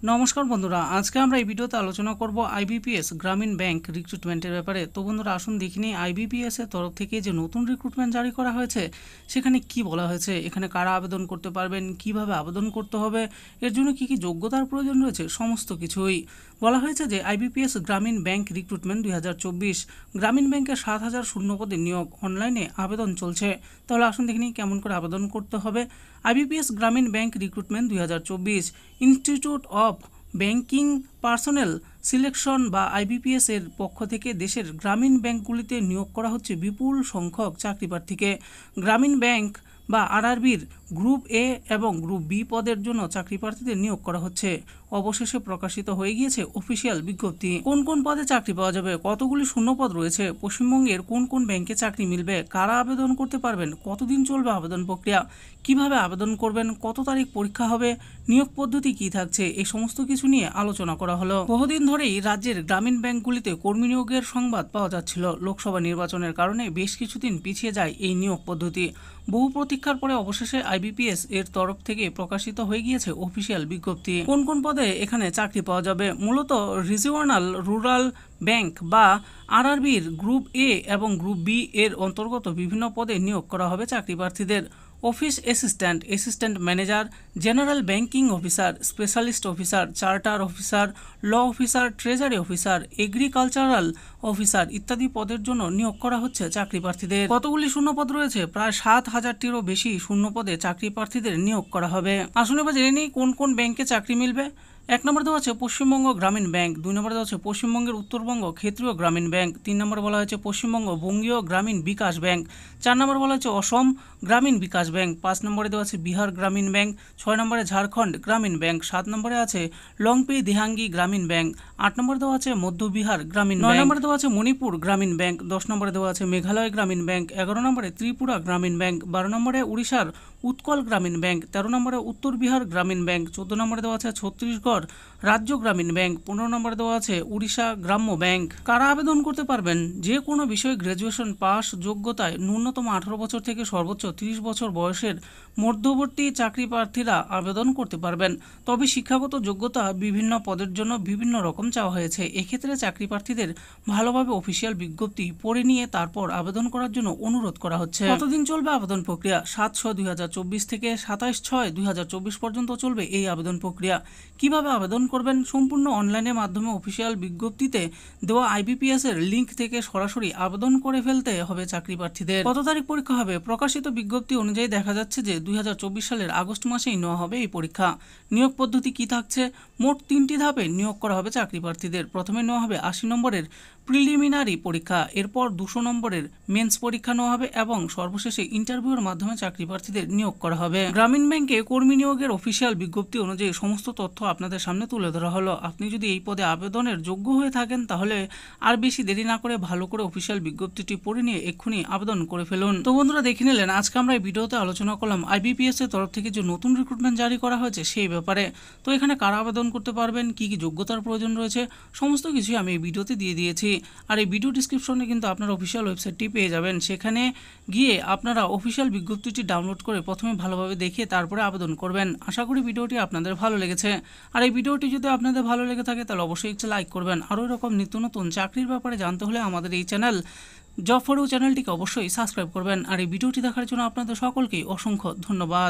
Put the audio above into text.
নমস্কার বন্ধুরা, আজকে আমরা এই ভিডিওতে আলোচনা করব আইবিপিএস গ্রামীণ ব্যাংক রিক্রুটমেন্টের ব্যাপারে। তো বন্ধুরা আসুন দেখিনি আইবিপিএস এর তরফ থেকে যে নতুন রিক্রুটমেন্ট জারি করা হয়েছে সেখানে কি বলা হয়েছে, এখানে কারা আবেদন করতে পারবেন, কিভাবে আবেদন করতে হবে, এর জন্য কি কি যোগ্যতার প্রয়োজন রয়েছে, সমস্ত কিছুই বলা হয়েছে। যে আইবিপিএস গ্রামীণ ব্যাংক রিক্রুটমেন্ট 2024 গ্রামীণ ব্যাংকের 7,000 শূন্যপদে নিয়োগ, অনলাইনে আবেদন চলছে। তাহলে আসুন দেখিনি কেমন করে আবেদন করতে হবে। আইবিপিএস গ্রামীণ bank recruitment 2024 institute of banking personnel selection বা আইবিপিএস এর পক্ষ থেকে দেশের গ্রামীণ ব্যাংকগুলিতে নিয়োগ করা হচ্ছে বিপুল সংখ্যক চাকরি প্রার্থীকে। গ্রামীণ ব্যাংক বা আরআরবির গ্রুপ এ এবং গ্রুপ বি পদের জন্য চাকরি প্রার্থীদের নিয়োগ করা হচ্ছে। অবশেষে প্রকাশিত হয়ে গিয়েছে অফিসিয়াল বিজ্ঞপ্তি। কোন কোন পদে চাকরি পাওয়া যাবে, কতগুলি শূন্যপদ রয়েছে, পশ্চিমবঙ্গের কোন কোন ব্যাংকে চাকরি মিলবে, কারা আবেদন করতে পারবেন, কতদিন চলবে আবেদন প্রক্রিয়া, কিভাবে আবেদন করবেন, কত তারিখ পরীক্ষা হবে, নিয়োগ পদ্ধতি কি থাকছে, এই সমস্ত কিছু নিয়ে আলোচনা করা হলো। বহুদিন ধরেই রাজ্যের গ্রামীণ ব্যাংকগুলিতে কর্মী নিয়োগের সংবাদ পাওয়া যাচ্ছিল। লোকসভা নির্বাচনের কারণে বেশ কিছুদিন পিছিয়ে যায় এই নিয়োগ পদ্ধতি। বহু প্রতীক্ষার পরে অবশেষে আইবিপিএস এর তরফ থেকে প্রকাশিত হয়ে গিয়েছে অফিসিয়াল বিজ্ঞপ্তি। কোন কোন পদে এখানে চাকরি পাওয়া যাবে, মূলত রিজিওনাল রুরাল ব্যাংক বা আরআরবির গ্রুপ এ এবং গ্রুপ বি এর অন্তর্গত বিভিন্ন পদে নিয়োগ করা হবে চাকরি প্রার্থীদের। Office assistant, assistant manager, general banking officer, specialist officer, charter officer, law officer, treasury officer, agricultural officer ইত্যাদি পদের জন্য নিয়োগ করা হচ্ছে চাকরি প্রার্থীদের। কতগুলি শূন্যপদ রয়েছে? প্রায় 7,000টিরও বেশি শূন্যপদে চাকরি প্রার্থীদের নিয়োগ করা হবে। আসুন এবার জেনে নিই কোন কোন ব্যাংকে চাকরি মিলবে। 1 নম্বরে দেওয়া আছে পশ্চিমবঙ্গ গ্রামীণ ব্যাংক, 2 নম্বরে দেওয়া আছে পশ্চিমবঙ্গের উত্তরবঙ্গ ক্ষেত্রীয় গ্রামীণ ব্যাংক, 3 নম্বরে বলা হয়েছে পশ্চিমবঙ্গ বঙ্গীয় গ্রামীণ বিকাশ ব্যাংক, 4 নম্বরে বলা হয়েছে অসম গ্রামীণ বিকাশ ব্যাংক, 5 নম্বরে দেওয়া আছে বিহার গ্রামীণ ব্যাংক, 6 নম্বরে ঝাড়খণ্ড গ্রামীণ ব্যাংক, 7 নম্বরে আছে লংপি দিহাঙ্গি গ্রামীণ ব্যাংক, 8 নম্বরে দেওয়া আছে মধ্য বিহার গ্রামীণ ব্যাংক, 9 নম্বরে দেওয়া আছে মণিপুর গ্রামীণ ব্যাংক, 10 নম্বরে দেওয়া আছে মেঘালয় গ্রামীণ ব্যাংক, 11 নম্বরে ত্রিপুরা গ্রামীণ ব্যাংক, 12 নম্বরে উড়িষ্যার উৎকল গ্রামীণ ব্যাংক, 13 নম্বরে উত্তর বিহার গ্রামীণ ব্যাংক, 14 নম্বরে দেওয়া আছে ছত্তিশগড় রাজ্য গ্রামীণ ব্যাংক, 15 নম্বরে দেওয়া আছে উড়িষ্যা গ্রাম্য ব্যাংক। কারা আবেদন করতে পারবেন? যে কোনো বিষয়ে গ্র্যাজুয়েশন পাস যোগ্যতায় ন্যূনতম 18 বছর থেকে সর্বোচ্চ 30 বছর বয়সের মধ্যবর্তী চাকরি প্রার্থীরা আবেদন করতে পারবেন। তবে শিক্ষাগত যোগ্যতা বিভিন্ন পদের জন্য বিভিন্ন রকম চাওয়া হয়েছে। এক্ষেত্রে চাকরি প্রার্থীদের ভালোভাবে অফিসিয়াল বিজ্ঞপ্তি পড়ে নিয়ে তারপর আবেদন করার জন্য অনুরোধ করা হচ্ছে। কতদিন চলবে আবেদন প্রক্রিয়া? 7/6/2024 থেকে 27/6/2024 পর্যন্ত চলবে এই আবেদন প্রক্রিয়া। কিভাবে আবেদন করবেন? সম্পূর্ণ অনলাইনের মাধ্যমে অফিসিয়াল বিজ্ঞপ্তিতে দেওয়া আইবিপিএস এর লিংক থেকে সরাসরি আবেদন করে ফেলতে হবে চাকরি প্রার্থীদের। কত তারিখ পরীক্ষা হবে? প্রকাশিত বিজ্ঞপ্তি অনুযায়ী দেখা যাচ্ছে যে 2024 সালের আগস্ট মাসেই নেওয়া হবে এই পরীক্ষা। নিয়োগ পদ্ধতি কি থাকছে? মোট 3টি ধাপে নিয়োগ করা হবে চাকরি প্রার্থীদের। প্রথমে নেওয়া হবে 80 নম্বরের প্রিলিমিনারি পরীক্ষা, এরপর 200 নম্বরের মেন্স পরীক্ষা নেওয়া হবে এবং সর্বশেষে ইন্টারভিউর মাধ্যমে চাকরি প্রার্থীদের নিয়োগ করা হবে। গ্রামীণ ব্যাংকে কর্মী নিয়োগের অফিসিয়াল বিজ্ঞপ্তি অনুযায়ী সমস্ত তথ্য আপনাদের সামনে তুলে ধরা হলো। আপনি যদি এই পদে আবেদনের যোগ্য হয়ে থাকেন তাহলে আর বেশি দেরি না করে ভালো করে অফিসিয়াল বিজ্ঞপ্তিটি পড়ে নিয়ে এক্ষুনি আবেদন করে ফেলুন। তো বন্ধুরা দেখে নিলেন, আজকে আমরা এই ভিডিওতে আলোচনা করলাম আইবিপিএস এর তরফ থেকে যে নতুন রিক্রুটমেন্ট জারি করা হয়েছে সেই ব্যাপারে। তো এখানে কারা আবেদন করতে পারবেন, কি কি যোগ্যতার প্রয়োজন রয়েছে, সমস্ত কিছুই আমি এই ভিডিওতে দিয়ে দিয়েছি। আর এই ভিডিও ডিসক্রিপশনে কিন্তু আপনারা অফিসিয়াল ওয়েবসাইটটি পেয়ে যাবেন। সেখানে গিয়ে আপনারা অফিসিয়াল বিজ্ঞপ্তিটি ডাউনলোড করে প্রথমে ভালোভাবে দেখে তারপরে আবেদন করবেন। আশা করি ভিডিওটি আপনাদের ভালো লেগেছে। আর এই ভিডিওটি যদি আপনাদের ভালো লেগে থাকে তাহলে অবশ্যই একটা লাইক করবেন। আরও এরকম নিত্য নতুন চাকরির ব্যাপারে জানতে হলে আমাদের এই চ্যানেল জব ফর ইউ চ্যানেলটিকে অবশ্যই সাবস্ক্রাইব করবেন। আর এই ভিডিওটি দেখার জন্য আপনাদের সকলকেই অসংখ্য ধন্যবাদ।